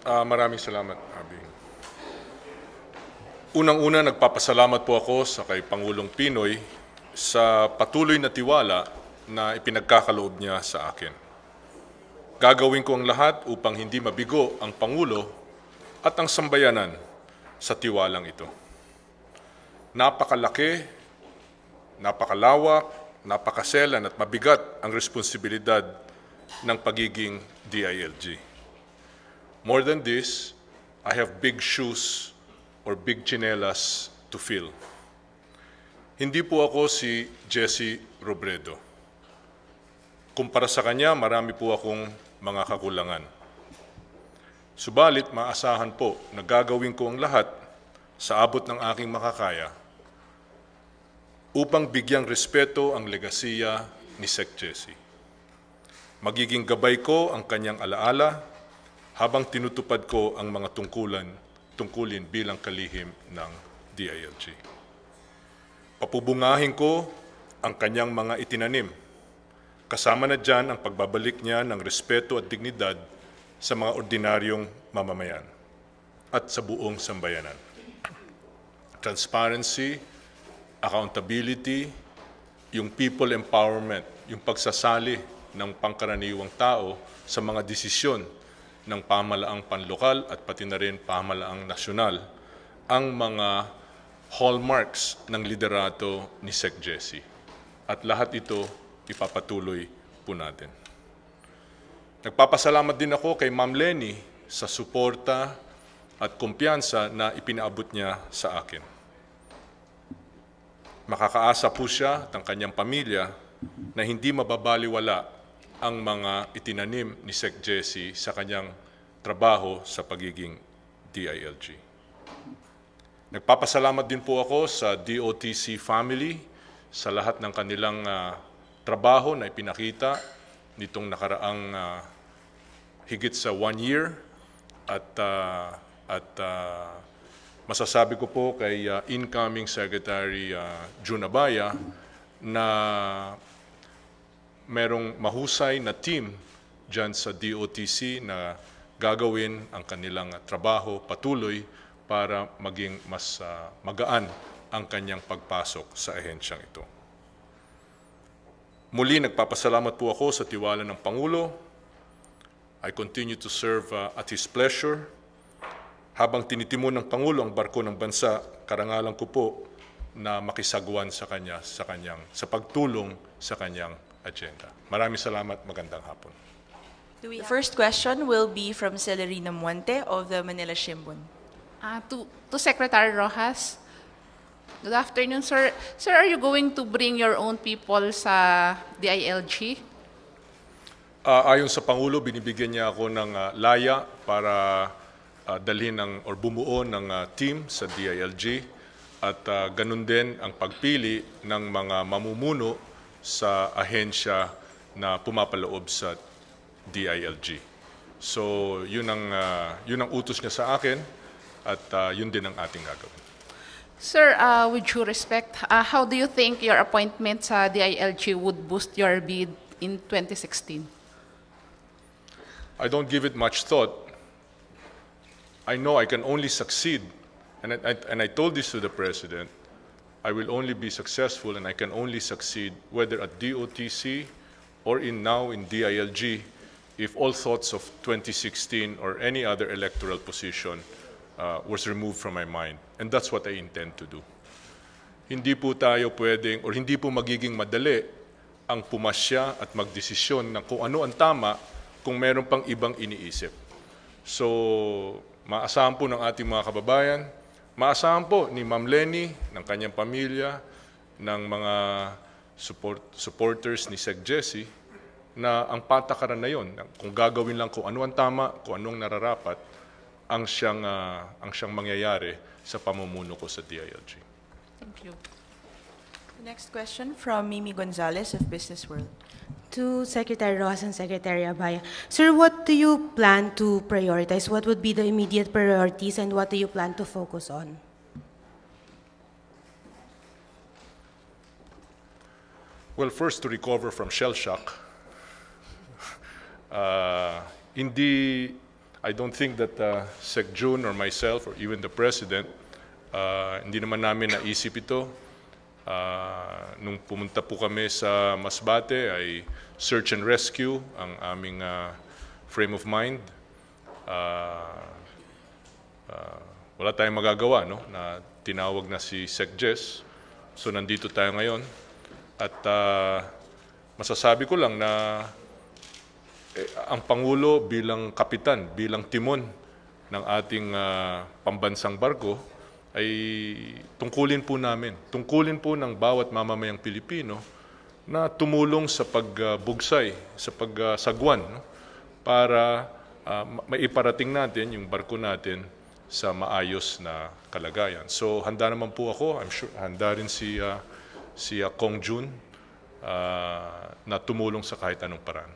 Maraming salamat, Abing. Unang-una, nagpapasalamat po ako sa kay Pangulong Pinoy sa patuloy na tiwala na ipinagkakaloob niya sa akin. Gagawin ko ang lahat upang hindi mabigo ang Pangulo at ang sambayanan sa tiwalang ito. Napakalaki, napakalawak, napakaselan at mabigat ang responsibilidad ng pagiging DILG. More than this, I have big shoes or big chinelas to fill. Hindi po ako si Jesse Robredo. Kumpara sa kanya, marami po akong mga kakulangan. Subalit, maasahan po na gagawin ko ang lahat sa abot ng aking makakaya upang bigyang respeto ang legasiya ni Sec Jesse. Magiging gabay ko ang kanyang alaala habang tinutupad ko ang mga tungkulin bilang kalihim ng DILG. Papubungahin ko ang kanyang mga itinanim. Kasama na dyan ang pagbabalik niya ng respeto at dignidad sa mga ordinaryong mamamayan at sa buong sambayanan. Transparency, accountability, yung people empowerment, yung pagsasali ng pangkaraniwang tao sa mga desisyon ng pamahalaang panlokal at pati na rin pamahalaang nasyonal ang mga hallmarks ng liderato ni Sec Jesse. At lahat ito ipapatuloy po natin. Nagpapasalamat din ako kay Ma'am Leni sa suporta at kumpiyansa na ipinaabot niya sa akin. Makakaasa po siya at ang kanyang pamilya na hindi mababaliwala ang mga itinanim ni Sec Jesse sa kanyang trabaho sa pagiging DILG. Nagpapasalamat din po ako sa DOTC family sa lahat ng kanilang trabaho na ipinakita nitong nakaraang higit sa 1 year at masasabi ko po kay incoming Secretary June Abaya na merong mahusay na team dyan sa DOTC na gagawin ang kanilang trabaho patuloy para maging mas magaan ang kanyang pagpasok sa ahensyang ito. Muli, nagpapasalamat po ako sa tiwala ng Pangulo. I continue to serve at His pleasure. Habang tinitimon ng Pangulo ang barko ng bansa, karangalan ko po na makisagwan sa kanya sa pagtulong sa kanyang agenda. Maraming salamat, magandang hapon. The first question will be from Celerina Muente of the Manila Shimbun. To Secretary Rojas, good afternoon, sir. Sir, are you going to bring your own people sa DILG? Ayon sa Pangulo, binibigyan niya ako ng laya para dalhin or bumuo ng team sa DILG at ganun din ang pagpili ng mga mamumuno sa ahensya na pumapaloob sa DILG. So yun ang utos niya sa akin at yun din ang ating gagawin. Sir, with due respect, how do you think your appointment sa DILG would boost your bid in 2016? I don't give it much thought. I know I can only succeed, and I told this to the President, I will only be successful and I can only succeed whether at DOTC or now in DILG if all thoughts of 2016 or any other electoral position was removed from my mind. And that's what I intend to do. Hindi po tayo pwedeng or hindi po magiging madali ang pumasya at magdesisyon ng kung ano ang tama kung meron pang ibang iniisip. So, maasahan po ng ating mga kababayan, maasahan po ni Ma'am Leni, ng kanyang pamilya, ng mga supporters ni Sec Jesse, na ang patakaran na yon, kung gagawin lang kung ano ang tama, kung anong nararapat, ang siyang mangyayari sa pamumuno ko sa DILG. Thank you. The next question from Mimi Gonzalez of Business World. To Secretary Rojas and Secretary Abaya. Sir, what do you plan to prioritize? What would be the immediate priorities and what do you plan to focus on? Well, first, to recover from shell shock. I don't think that Sec June or myself or even the President, hindi naman namin naisip ito. Nung pumunta po kami sa Masbate ay search and rescue ang aming frame of mind. Wala tayong magagawa, no? Na tinawag na si Sec Jess. So nandito tayo ngayon. At masasabi ko lang na ang Pangulo bilang kapitan, bilang timon ng ating pambansang barko ay tungkulin po ng bawat mamamayang Pilipino na tumulong sa pagbugsay, sa pagsagwan, no? Para maiparating natin yung barko natin sa maayos na kalagayan. So handa naman po ako, I'm sure handa rin si Kong Jun na tumulong sa kahit anong paraan.